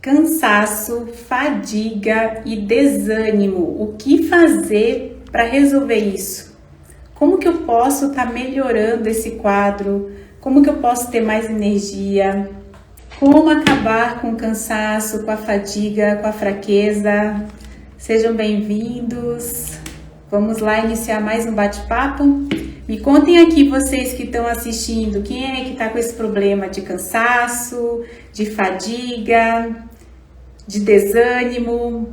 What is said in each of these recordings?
Cansaço, fadiga e desânimo. O que fazer para resolver isso? Como que eu posso estar melhorando esse quadro? Como que eu posso ter mais energia? Como acabar com o cansaço, com a fadiga, com a fraqueza? Sejam bem-vindos. Vamos lá iniciar mais um bate-papo? Me contem aqui, vocês que estão assistindo, quem é que está com esse problema de cansaço, de fadiga, de desânimo?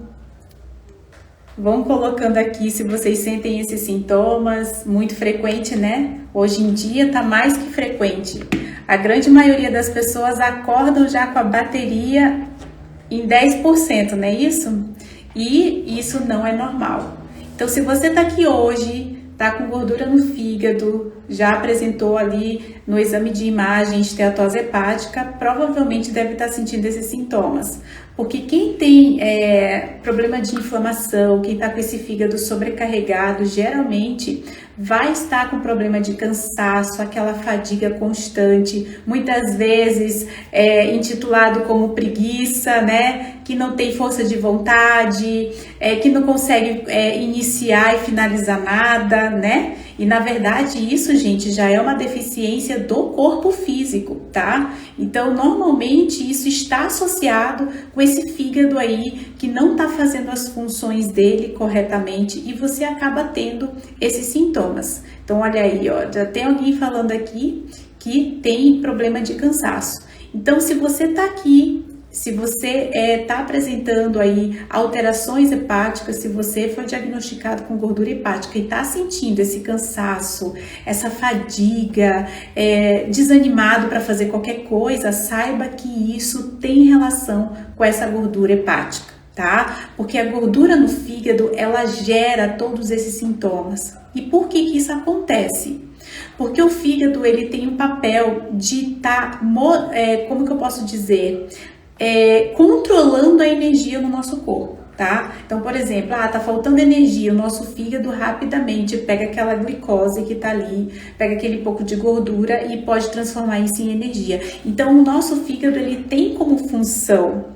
Vão colocando aqui se vocês sentem esses sintomas, muito frequente, né? Hoje em dia tá mais que frequente. A grande maioria das pessoas acordam já com a bateria em 10%, não é isso? E isso não é normal. Então, se você tá aqui hoje, tá com gordura no fígado, já apresentou ali no exame de imagem esteatose hepática, provavelmente deve estar sentindo esses sintomas. Porque quem tem problema de inflamação, quem está com esse fígado sobrecarregado, geralmente vai estar com problema de cansaço, aquela fadiga constante, muitas vezes intitulado como preguiça, né? Que não tem força de vontade, que não consegue iniciar e finalizar nada, né? E na verdade isso, gente, já é uma deficiência do corpo físico, tá? Então, normalmente isso está associado com esse fígado aí que não tá fazendo as funções dele corretamente e você acaba tendo esses sintomas. Então, olha aí, ó, já tem alguém falando aqui que tem problema de cansaço. Então, se você tá aqui, se você está apresentando aí alterações hepáticas, se você foi diagnosticado com gordura hepática e está sentindo esse cansaço, essa fadiga, desanimado para fazer qualquer coisa, saiba que isso tem relação com essa gordura hepática, tá? Porque a gordura no fígado, ela gera todos esses sintomas. E por que isso acontece? Porque o fígado, ele tem um papel de estar, como que eu posso dizer? Controlando a energia no nosso corpo, tá? Então, por exemplo, tá faltando energia, o nosso fígado rapidamente pega aquela glicose que tá ali, pega aquele pouco de gordura e pode transformar isso em energia. Então, o nosso fígado, ele tem como função,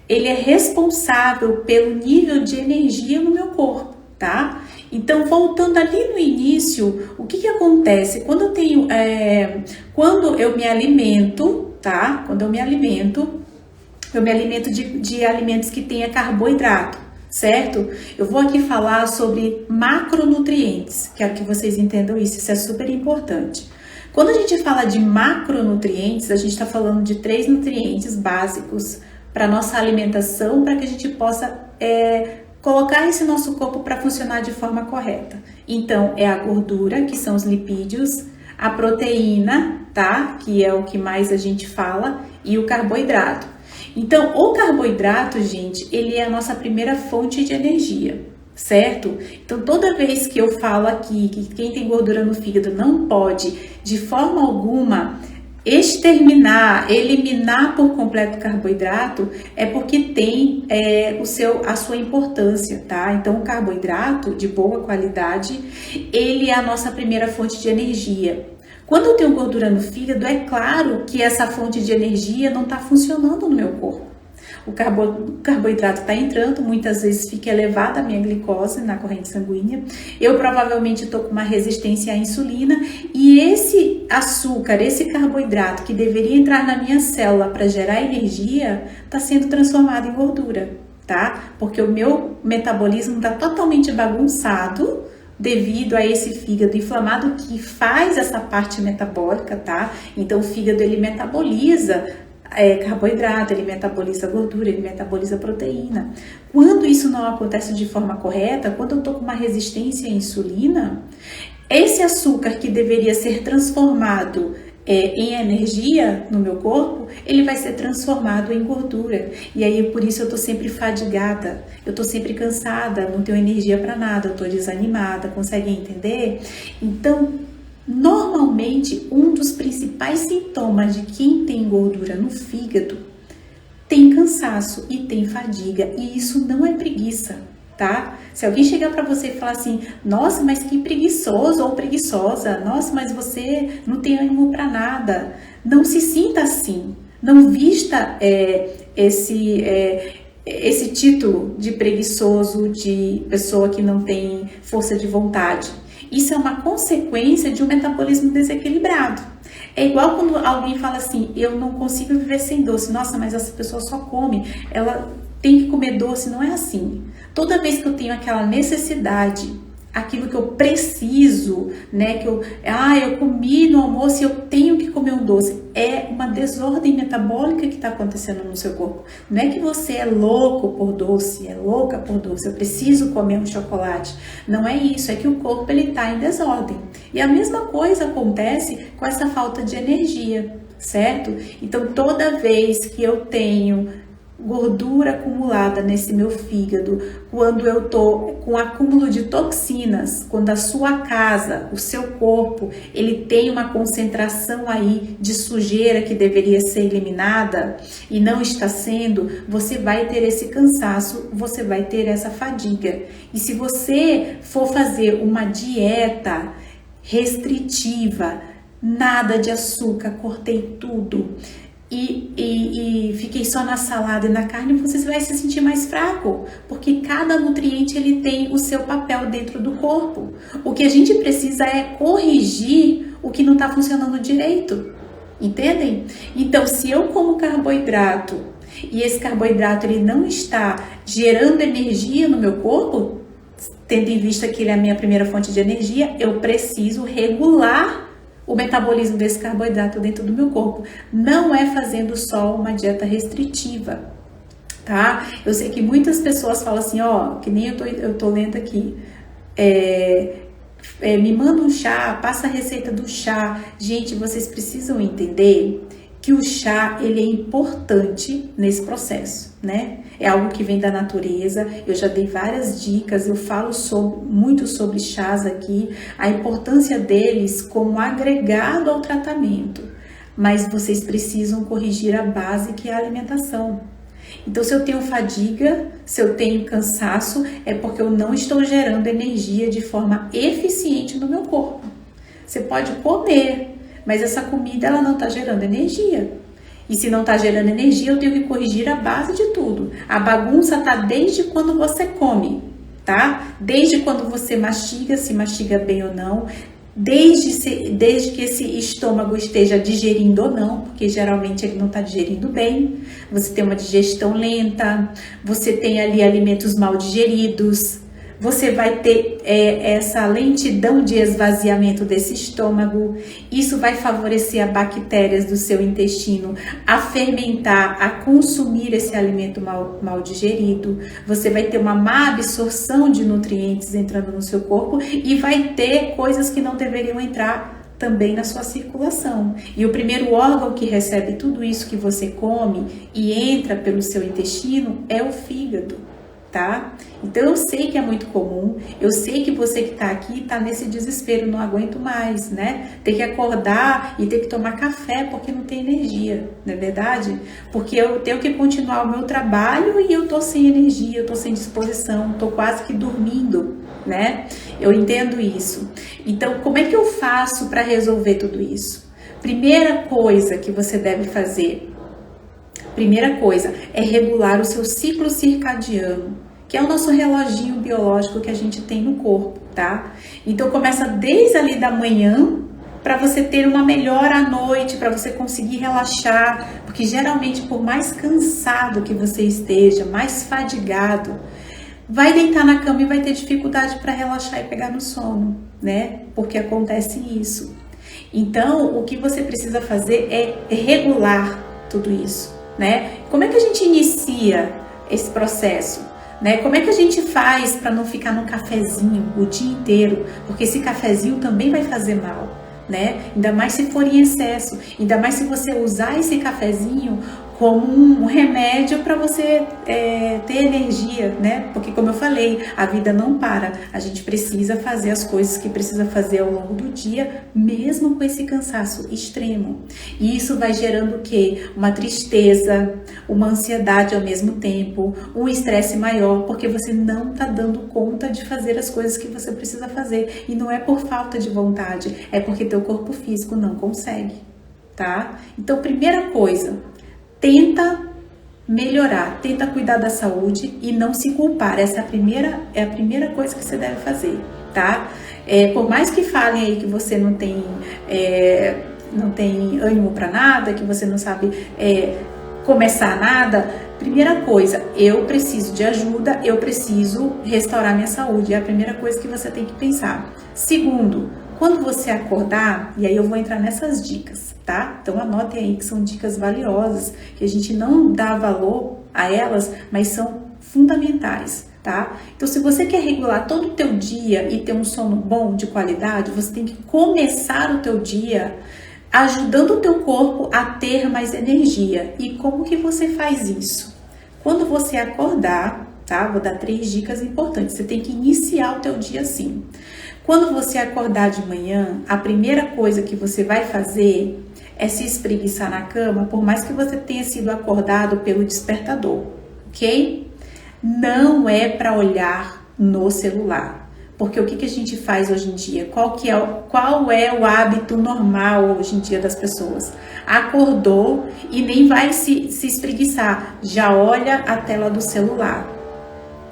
ele é responsável pelo nível de energia no meu corpo, tá? Então, voltando ali no início, o que acontece? Quando eu tenho, quando eu me alimento, tá? Quando eu me alimento de alimentos que tenha carboidrato, certo? Eu vou aqui falar sobre macronutrientes, que é que vocês entendam isso é super importante. Quando a gente fala de macronutrientes, a gente está falando de 3 nutrientes básicos para nossa alimentação, para que a gente possa colocar esse nosso corpo para funcionar de forma correta. Então, é a gordura, que são os lipídios, a proteína, tá? Que é o que mais a gente fala, e o carboidrato. Então, o carboidrato, gente, ele é a nossa primeira fonte de energia, certo? Então, toda vez que eu falo aqui que quem tem gordura no fígado não pode, de forma alguma, eliminar por completo o carboidrato, é porque tem a sua importância, tá? Então, o carboidrato de boa qualidade, ele é a nossa primeira fonte de energia. Quando eu tenho gordura no fígado, é claro que essa fonte de energia não está funcionando no meu corpo. O carboidrato está entrando, muitas vezes fica elevada a minha glicose na corrente sanguínea. Eu provavelmente estou com uma resistência à insulina e esse açúcar, esse carboidrato que deveria entrar na minha célula para gerar energia, está sendo transformado em gordura, tá? Porque o meu metabolismo está totalmente bagunçado devido a esse fígado inflamado que faz essa parte metabólica, tá? Então, o fígado, ele metaboliza carboidrato, ele metaboliza gordura, ele metaboliza proteína. Quando isso não acontece de forma correta, quando eu tô com uma resistência à insulina, esse açúcar que deveria ser transformado em energia no meu corpo, ele vai ser transformado em gordura. E aí, por isso eu tô sempre fadigada, eu tô sempre cansada, não tenho energia para nada, eu tô desanimada, conseguem entender? Então, normalmente, um dos principais sintomas de quem tem gordura no fígado tem cansaço e tem fadiga, e isso não é preguiça, tá? Se alguém chegar para você e falar assim, nossa, mas que preguiçoso ou preguiçosa, nossa, mas você não tem ânimo para nada, não se sinta assim. Não vista esse título de preguiçoso, de pessoa que não tem força de vontade. Isso é uma consequência de um metabolismo desequilibrado. É igual quando alguém fala assim, eu não consigo viver sem doce. Nossa, mas essa pessoa só come, ela tem que comer doce. Não é assim. Toda vez que eu tenho aquela necessidade, aquilo que eu preciso, né, que eu comi no almoço e eu tenho que comer um doce, é uma desordem metabólica que está acontecendo no seu corpo. Não é que você é louco por doce, é louca por doce, eu preciso comer um chocolate. Não é isso, é que o corpo ele está em desordem. E a mesma coisa acontece com essa falta de energia, certo? Então toda vez que eu tenho gordura acumulada nesse meu fígado, quando eu tô com acúmulo de toxinas, quando a sua casa, o seu corpo, ele tem uma concentração aí de sujeira que deveria ser eliminada e não está sendo, você vai ter esse cansaço, você vai ter essa fadiga. E se você for fazer uma dieta restritiva, nada de açúcar, cortei tudo, e fiquei só na salada e na carne, você vai se sentir mais fraco, porque cada nutriente ele tem o seu papel dentro do corpo. O que a gente precisa é corrigir o que não está funcionando direito, entendem? Então, se eu como carboidrato e esse carboidrato ele não está gerando energia no meu corpo, tendo em vista que ele é a minha primeira fonte de energia, eu preciso regular o metabolismo desse carboidrato dentro do meu corpo. Não é fazendo só uma dieta restritiva, tá? Eu sei que muitas pessoas falam assim, ó, que nem eu tô lendo aqui, me manda um chá, passa a receita do chá. Gente, vocês precisam entender que o chá, ele é importante nesse processo, né? É algo que vem da natureza, eu já dei várias dicas, eu falo muito sobre chás aqui, a importância deles como agregado ao tratamento, mas vocês precisam corrigir a base que é a alimentação. Então, se eu tenho fadiga, se eu tenho cansaço, é porque eu não estou gerando energia de forma eficiente no meu corpo. Você pode comer, mas essa comida ela não está gerando energia. E se não está gerando energia, eu tenho que corrigir a base de tudo. A bagunça está desde quando você come, tá? Desde quando você mastiga, se mastiga bem ou não. Desde que esse estômago esteja digerindo ou não, porque geralmente ele não está digerindo bem. Você tem uma digestão lenta, você tem ali alimentos mal digeridos. Você vai ter essa lentidão de esvaziamento desse estômago. Isso vai favorecer as bactérias do seu intestino a fermentar, a consumir esse alimento mal digerido. Você vai ter uma má absorção de nutrientes entrando no seu corpo e vai ter coisas que não deveriam entrar também na sua circulação. E o primeiro órgão que recebe tudo isso que você come e entra pelo seu intestino é o fígado. Tá? Então eu sei que é muito comum, eu sei que você que tá aqui tá nesse desespero, não aguento mais, né? Ter que acordar e ter que tomar café porque não tem energia, não é verdade? Porque eu tenho que continuar o meu trabalho e eu tô sem energia, eu tô sem disposição, tô quase que dormindo, né? Eu entendo isso. Então, como é que eu faço para resolver tudo isso? Primeira coisa que você deve fazer, é regular o seu ciclo circadiano, que é o nosso reloginho biológico que a gente tem no corpo, tá? Então começa desde ali da manhã para você ter uma melhora à noite, para você conseguir relaxar, porque geralmente por mais cansado que você esteja, mais fadigado, vai deitar na cama e vai ter dificuldade para relaxar e pegar no sono, né? Porque acontece isso. Então, o que você precisa fazer é regular tudo isso, né? Como é que a gente inicia esse processo? Né? Como é que a gente faz para não ficar no cafezinho o dia inteiro? Porque esse cafezinho também vai fazer mal, né? Ainda mais se for em excesso, ainda mais se você usar esse cafezinho como um remédio para você ter energia, né? Porque como eu falei, a vida não para, a gente precisa fazer as coisas que precisa fazer ao longo do dia, mesmo com esse cansaço extremo. E isso vai gerando o quê? Uma tristeza, uma ansiedade ao mesmo tempo, um estresse maior, porque você não está dando conta de fazer as coisas que você precisa fazer. E não é por falta de vontade, é porque teu corpo físico não consegue, tá? Então, primeira coisa, tenta melhorar, tenta cuidar da saúde e não se culpar. Essa é a primeira coisa que você deve fazer, tá? Por mais que falem aí que você não tem ânimo para nada, que você não sabe começar nada, primeira coisa, eu preciso de ajuda, eu preciso restaurar minha saúde. É a primeira coisa que você tem que pensar. Segundo, quando você acordar, e aí eu vou entrar nessas dicas, tá? Então anotem aí que são dicas valiosas, que a gente não dá valor a elas, mas são fundamentais, tá? Então se você quer regular todo o teu dia e ter um sono bom, de qualidade, você tem que começar o teu dia ajudando o teu corpo a ter mais energia. E como que você faz isso? Quando você acordar, tá? Vou dar 3 dicas importantes. Você tem que iniciar o teu dia assim. Quando você acordar de manhã, a primeira coisa que você vai fazer é se espreguiçar na cama, por mais que você tenha sido acordado pelo despertador, ok? Não é para olhar no celular. Porque o que a gente faz hoje em dia? Qual é o hábito normal hoje em dia das pessoas? Acordou e nem vai se espreguiçar, já olha a tela do celular,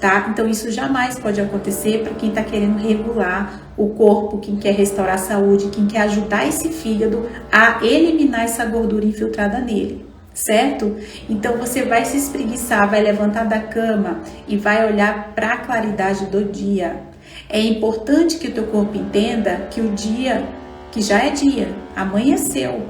tá? Então isso jamais pode acontecer para quem está querendo regular o corpo, quem quer restaurar a saúde, quem quer ajudar esse fígado a eliminar essa gordura infiltrada nele, certo? Então você vai se espreguiçar, vai levantar da cama e vai olhar para a claridade do dia. É importante que o teu corpo entenda que o dia, que já é dia, amanheceu,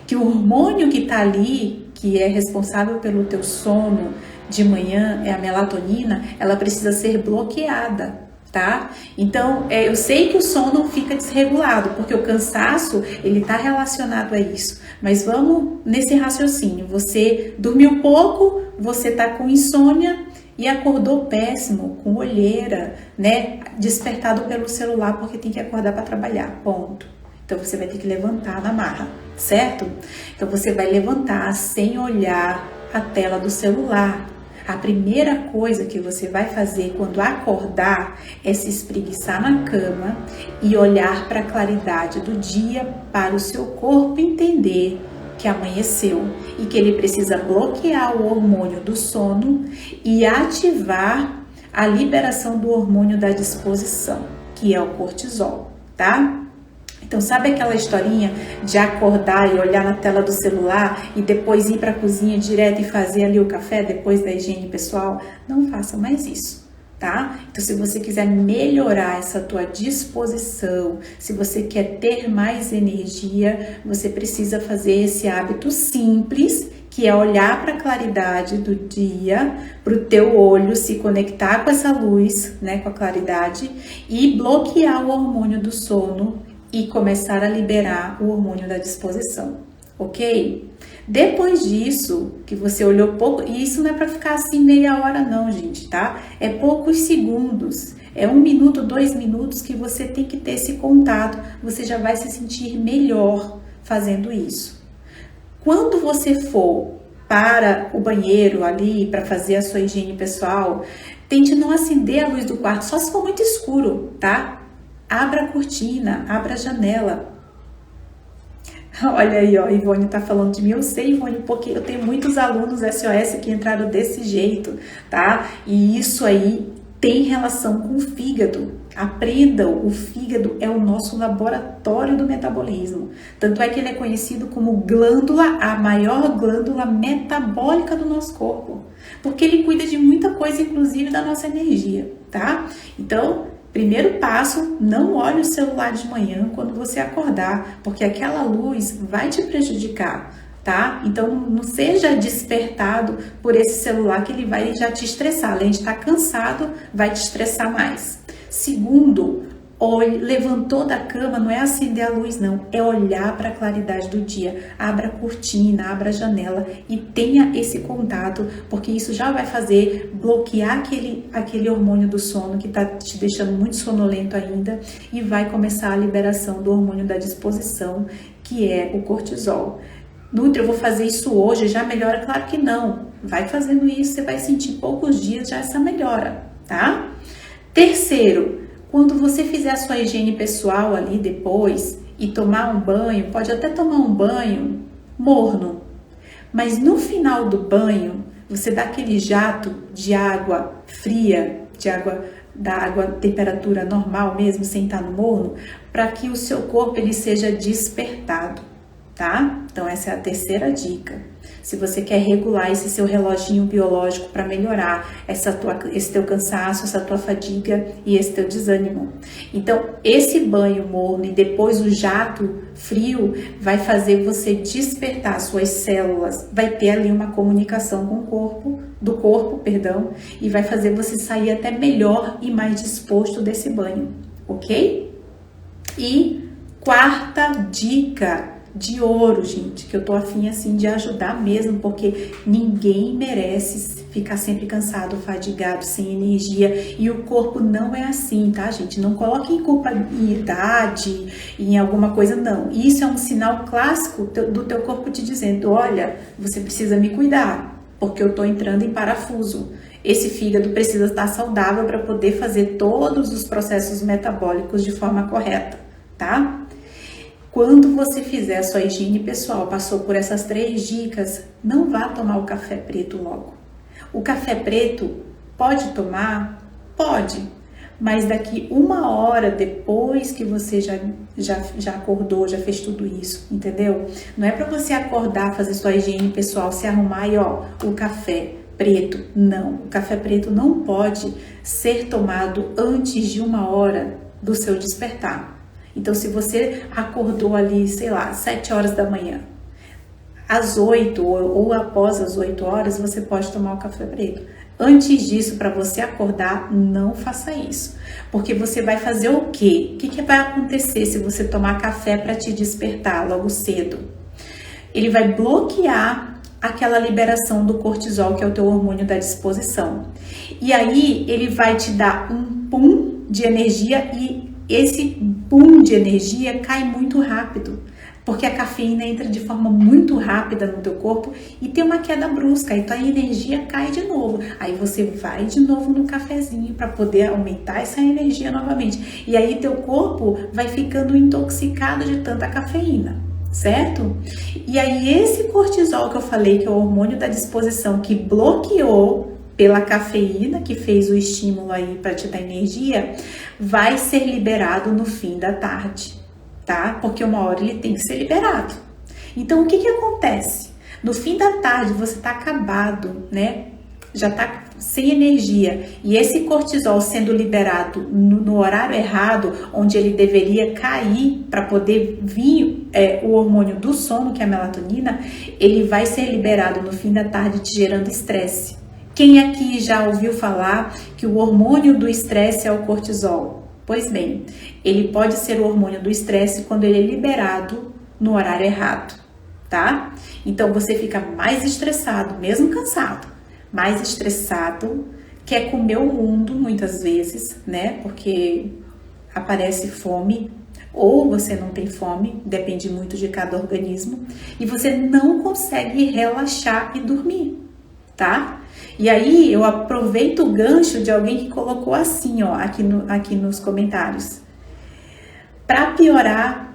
que o hormônio que está ali, que é responsável pelo teu sono de manhã, é a melatonina, ela precisa ser bloqueada, tá? Então, eu sei que o sono fica desregulado, porque o cansaço, ele está relacionado a isso, mas vamos nesse raciocínio, você dormiu pouco, você está com insônia, e acordou péssimo, com olheira, né? Despertado pelo celular porque tem que acordar para trabalhar, ponto. Então você vai ter que levantar na marra, certo? Então você vai levantar sem olhar a tela do celular. A primeira coisa que você vai fazer quando acordar é se espreguiçar na cama e olhar para a claridade do dia, para o seu corpo entender que amanheceu e que ele precisa bloquear o hormônio do sono e ativar a liberação do hormônio da disposição, que é o cortisol, tá? Então, sabe aquela historinha de acordar e olhar na tela do celular e depois ir para a cozinha direto e fazer ali o café depois da higiene pessoal? Não faça mais isso, tá? Então, se você quiser melhorar essa tua disposição, se você quer ter mais energia, você precisa fazer esse hábito simples, que é olhar para a claridade do dia, para o teu olho se conectar com essa luz, né, com a claridade, e bloquear o hormônio do sono e começar a liberar o hormônio da disposição, ok? Depois disso, que você olhou pouco, e isso não é para ficar assim meia hora não, gente, tá? É poucos segundos, é 1 minuto, 2 minutos que você tem que ter esse contato, você já vai se sentir melhor fazendo isso. Quando você for para o banheiro ali, para fazer a sua higiene pessoal, tente não acender a luz do quarto, só se for muito escuro, tá? Abra a cortina, abra a janela. Olha aí, ó, Ivone tá falando de mim. Eu sei, Ivone, porque eu tenho muitos alunos SOS que entraram desse jeito, tá? E isso aí tem relação com o fígado. Aprendam, o fígado é o nosso laboratório do metabolismo. Tanto é que ele é conhecido como glândula, a maior glândula metabólica do nosso corpo. Porque ele cuida de muita coisa, inclusive da nossa energia, tá? Então, primeiro passo, não olhe o celular de manhã quando você acordar, porque aquela luz vai te prejudicar, tá? Então não seja despertado por esse celular que ele vai já te estressar, além de estar cansado, vai te estressar mais. Segundo, levantou da cama, não é acender a luz não, é olhar para a claridade do dia, abra a cortina, abra a janela e tenha esse contato, porque isso já vai fazer bloquear aquele hormônio do sono que está te deixando muito sonolento ainda e vai começar a liberação do hormônio da disposição, que é o cortisol. Nutri, eu vou fazer isso hoje, já melhora? Claro que não, vai fazendo isso, você vai sentir poucos dias já essa melhora, tá? Terceiro, quando você fizer a sua higiene pessoal ali depois e tomar um banho, pode até tomar um banho morno, Mas no final do banho, você dá aquele jato de água fria, da água temperatura normal mesmo, sem estar no morno, para que o seu corpo ele seja despertado, tá? Então essa é a terceira dica. Se você quer regular esse seu reloginho biológico para melhorar esse teu cansaço, essa tua fadiga e esse teu desânimo. Então, esse banho morno e depois o jato frio vai fazer você despertar suas células, vai ter ali uma comunicação com o corpo, e vai fazer você sair até melhor e mais disposto desse banho, ok? E quarta dica de ouro, gente, que eu tô afim assim de ajudar mesmo, porque ninguém merece ficar sempre cansado, fadigado, sem energia, e o corpo não é assim, tá, gente? Não coloque em culpa em idade, em alguma coisa, não. Isso é um sinal clássico do teu corpo te dizendo, olha, você precisa me cuidar, porque eu tô entrando em parafuso. Esse fígado precisa estar saudável para poder fazer todos os processos metabólicos de forma correta, tá? Quando você fizer a sua higiene pessoal, passou por essas 3 dicas, não vá tomar o café preto logo. O café preto pode tomar? Pode, mas daqui 1 hora depois que você já acordou, já fez tudo isso, entendeu? Não é para você acordar, fazer sua higiene pessoal, se arrumar e o café preto. Não, o café preto não pode ser tomado antes de 1 hora do seu despertar. Então, se você acordou ali, sei lá, 7 horas da manhã, às 8 ou após as 8 horas, você pode tomar o café preto. Antes disso, para você acordar, não faça isso. Porque você vai fazer o quê? O que vai acontecer se você tomar café para te despertar logo cedo? Ele vai bloquear aquela liberação do cortisol, que é o teu hormônio da disposição. E aí, ele vai te dar um pum de energia e esse boom de energia cai muito rápido, porque a cafeína entra de forma muito rápida no teu corpo e tem uma queda brusca, então a energia cai de novo. Aí você vai de novo no cafezinho para poder aumentar essa energia novamente. E aí teu corpo vai ficando intoxicado de tanta cafeína, certo? E aí esse cortisol que eu falei, que é o hormônio da disposição, que bloqueou pela cafeína, que fez o estímulo aí para te dar energia, vai ser liberado no fim da tarde, tá? Porque 1 hora ele tem que ser liberado. Então, o que acontece? No fim da tarde, você tá acabado, né? Já tá sem energia. E esse cortisol sendo liberado no horário errado, onde ele deveria cair para poder vir o hormônio do sono, que é a melatonina, ele vai ser liberado no fim da tarde, te gerando estresse. Quem aqui já ouviu falar que o hormônio do estresse é o cortisol? Pois bem, ele pode ser o hormônio do estresse quando ele é liberado no horário errado, tá? Então você fica mais estressado, mesmo cansado, mais estressado, quer comer o mundo muitas vezes, né? Porque aparece fome, ou você não tem fome, depende muito de cada organismo, e você não consegue relaxar e dormir, tá? E aí eu aproveito o gancho de alguém que colocou assim, ó, aqui nos comentários. Para piorar,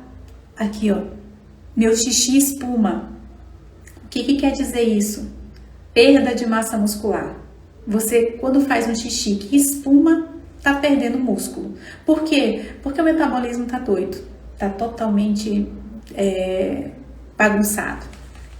aqui, ó, meu xixi espuma. O que quer dizer isso? Perda de massa muscular. Você, quando faz um xixi que espuma, tá perdendo músculo. Por quê? Porque o metabolismo tá doido, tá totalmente bagunçado.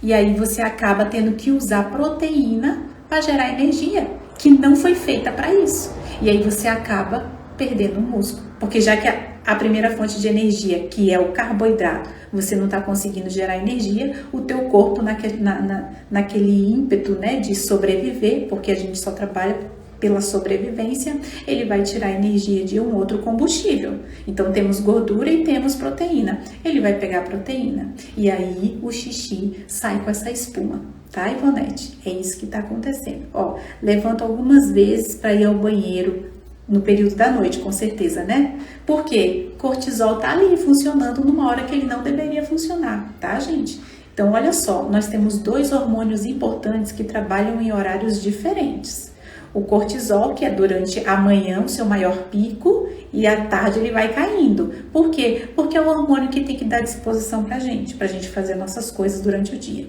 E aí você acaba tendo que usar proteína para gerar energia, que não foi feita para isso. E aí você acaba perdendo músculo, porque já que a primeira fonte de energia, que é o carboidrato, você não está conseguindo gerar energia, o teu corpo naquele ímpeto, né, de sobreviver, porque a gente só trabalha pela sobrevivência, ele vai tirar energia de um outro combustível. Então temos gordura e temos proteína. Ele vai pegar a proteína e aí o xixi sai com essa espuma. Tá, Ivonete? É isso que tá acontecendo. Ó, levanto algumas vezes para ir ao banheiro no período da noite, com certeza, né? Por quê? Cortisol tá ali funcionando numa hora que ele não deveria funcionar, tá, gente? Então, olha só, nós temos 2 hormônios importantes que trabalham em horários diferentes. O cortisol, que é durante a manhã o seu maior pico, e à tarde ele vai caindo. Por quê? Porque é o hormônio que tem que dar disposição pra gente fazer nossas coisas durante o dia.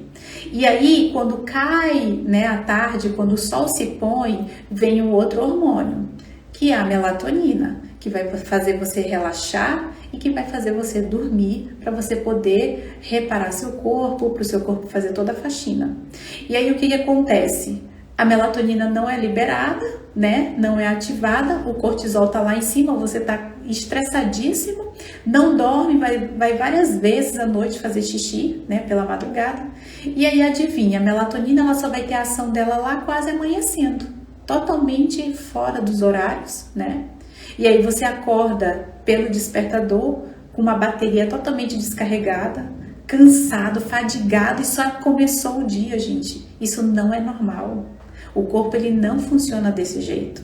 E aí, quando cai, né, à tarde, quando o sol se põe, vem um outro hormônio, que é a melatonina, que vai fazer você relaxar e que vai fazer você dormir para você poder reparar seu corpo, para o seu corpo fazer toda a faxina. E aí o que acontece? A melatonina não é liberada, né? Não é ativada, o cortisol tá lá em cima, você tá estressadíssimo, não dorme, vai várias vezes à noite fazer xixi, né? Pela madrugada. E aí adivinha, a melatonina ela só vai ter a ação dela lá quase amanhecendo, totalmente fora dos horários, né? E aí você acorda pelo despertador com uma bateria totalmente descarregada, cansado, fadigado e só começou o dia, gente. Isso não é normal. O corpo ele não funciona desse jeito.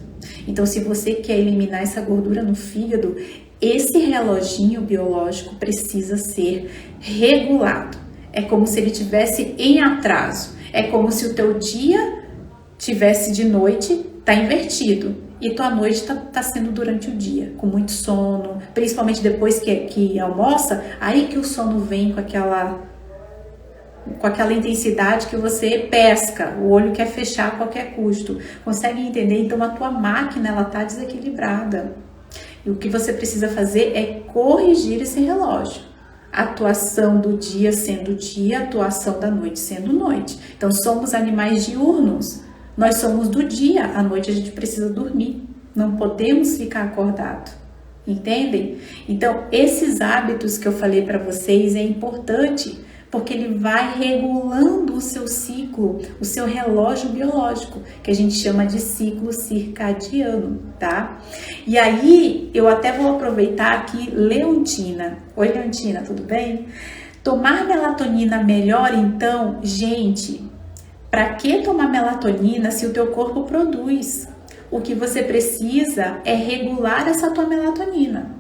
Então, se você quer eliminar essa gordura no fígado, esse reloginho biológico precisa ser regulado. É como se ele tivesse em atraso. É como se o teu dia tivesse de noite, tá invertido. E tua noite tá sendo durante o dia, com muito sono, principalmente depois que almoça, aí que o sono vem com aquela intensidade que você pesca, o olho quer fechar a qualquer custo. Consegue entender? Então a tua máquina ela tá desequilibrada. E o que você precisa fazer é corrigir esse relógio. A atuação do dia sendo dia, a atuação da noite sendo noite. Então somos animais diurnos. Nós somos do dia, à noite a gente precisa dormir, não podemos ficar acordado, entendem? Então, esses hábitos que eu falei para vocês é importante, porque ele vai regulando o seu ciclo, o seu relógio biológico, que a gente chama de ciclo circadiano, tá? E aí, eu até vou aproveitar aqui, Leontina. Oi, Leontina, tudo bem? Tomar melatonina melhor, então, gente... Para que tomar melatonina se o teu corpo produz? O que você precisa é regular essa tua melatonina.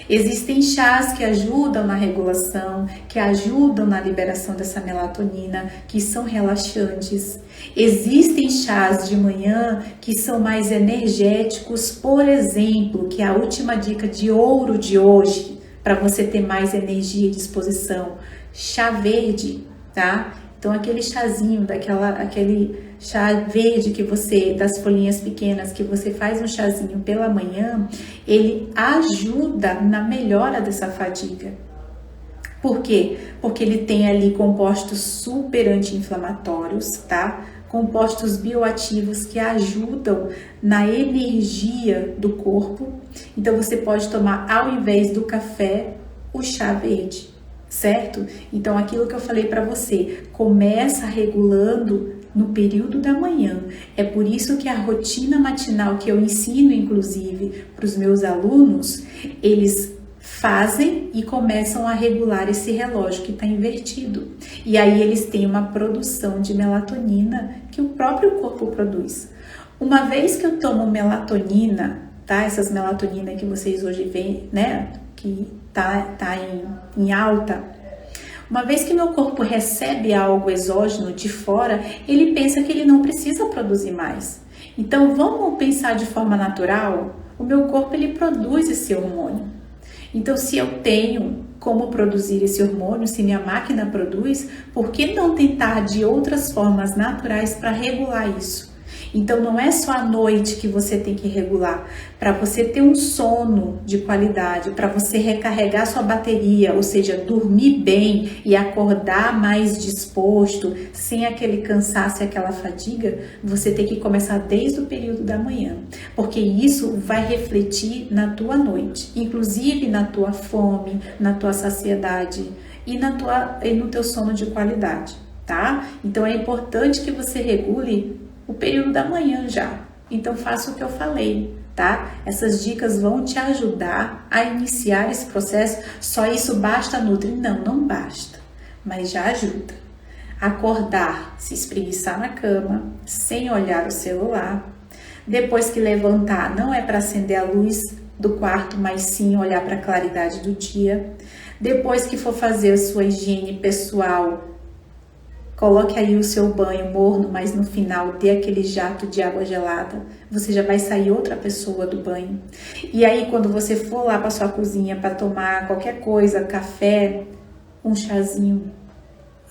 Existem chás que ajudam na regulação, que ajudam na liberação dessa melatonina, que são relaxantes. Existem chás de manhã que são mais energéticos, por exemplo, que é a última dica de ouro de hoje, para você ter mais energia e disposição. Chá verde, tá? Então aquele chazinho, aquele chá verde que você, das folhinhas pequenas, que você faz um chazinho pela manhã, ele ajuda na melhora dessa fadiga. Por quê? Porque ele tem ali compostos super anti-inflamatórios, tá? Compostos bioativos que ajudam na energia do corpo. Então você pode tomar, ao invés do café, o chá verde. Certo? Então aquilo que eu falei para você, começa regulando no período da manhã. É por isso que a rotina matinal que eu ensino, inclusive, para os meus alunos, eles fazem e começam a regular esse relógio que está invertido. E aí eles têm uma produção de melatonina que o próprio corpo produz. Uma vez que eu tomo melatonina, tá? Essas melatonina que vocês hoje veem, né? Que tá em alta. Uma vez que meu corpo recebe algo exógeno de fora, ele pensa que ele não precisa produzir mais. Então vamos pensar de forma natural, o meu corpo ele produz esse hormônio. Então se eu tenho como produzir esse hormônio, se minha máquina produz, por que não tentar de outras formas naturais para regular isso? Então não é só à noite que você tem que regular, para você ter um sono de qualidade, para você recarregar sua bateria, ou seja, dormir bem e acordar mais disposto, sem aquele cansaço e aquela fadiga, você tem que começar desde o período da manhã, porque isso vai refletir na tua noite, inclusive na tua fome, na tua saciedade e no teu sono de qualidade, tá? Então é importante que você regule o período da manhã já. Então faça o que eu falei, tá? Essas dicas vão te ajudar a iniciar esse processo. Só isso basta, Nutri? Não, não basta, mas já ajuda. Acordar, se espreguiçar na cama, sem olhar o celular. Depois que levantar, não é para acender a luz do quarto, mas sim olhar para a claridade do dia. Depois que for fazer a sua higiene pessoal, Coloque aí o seu banho morno, mas no final dê aquele jato de água gelada. Você já vai sair outra pessoa do banho. E aí quando você for lá para sua cozinha para tomar qualquer coisa, café, um chazinho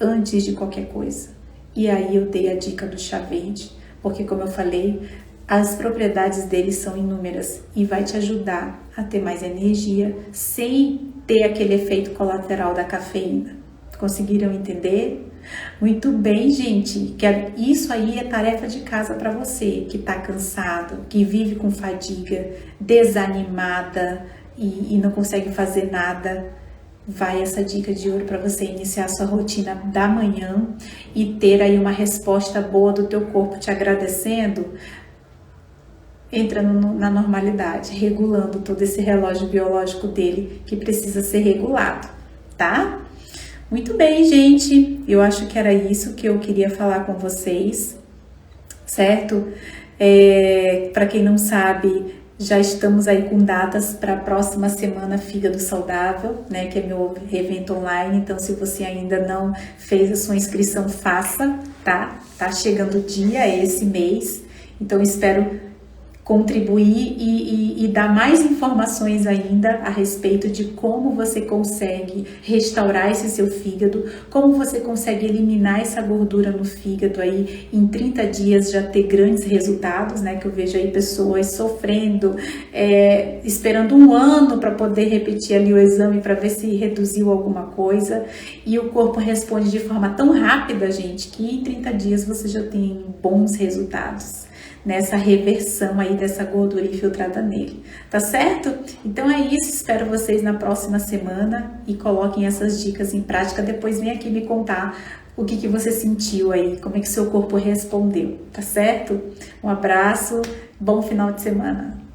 antes de qualquer coisa. E aí eu dei a dica do chá verde, porque como eu falei, as propriedades dele são inúmeras e vai te ajudar a ter mais energia sem ter aquele efeito colateral da cafeína. Conseguiram entender? Muito bem, gente. Isso aí é tarefa de casa para você que está cansado, que vive com fadiga, desanimada e não consegue fazer nada. Vai essa dica de ouro para você iniciar a sua rotina da manhã e ter aí uma resposta boa do teu corpo te agradecendo. Entra na normalidade, regulando todo esse relógio biológico dele que precisa ser regulado, tá? Muito bem, gente. Eu acho que era isso que eu queria falar com vocês, certo? Para quem não sabe, já estamos aí com datas para a próxima semana Fígado Saudável, né? Que é meu evento online. Então, se você ainda não fez a sua inscrição, faça, tá? Tá chegando o dia, esse mês. Então, espero contribuir e dar mais informações ainda a respeito de como você consegue restaurar esse seu fígado, como você consegue eliminar essa gordura no fígado aí em 30 dias já ter grandes resultados, né? Que eu vejo aí pessoas sofrendo, esperando um ano para poder repetir ali o exame para ver se reduziu alguma coisa e o corpo responde de forma tão rápida, gente, que em 30 dias você já tem bons resultados nessa reversão aí dessa gordura infiltrada nele, tá certo? Então é isso, espero vocês na próxima semana e coloquem essas dicas em prática, depois vem aqui me contar o que você sentiu aí, como é que seu corpo respondeu, tá certo? Um abraço, bom final de semana!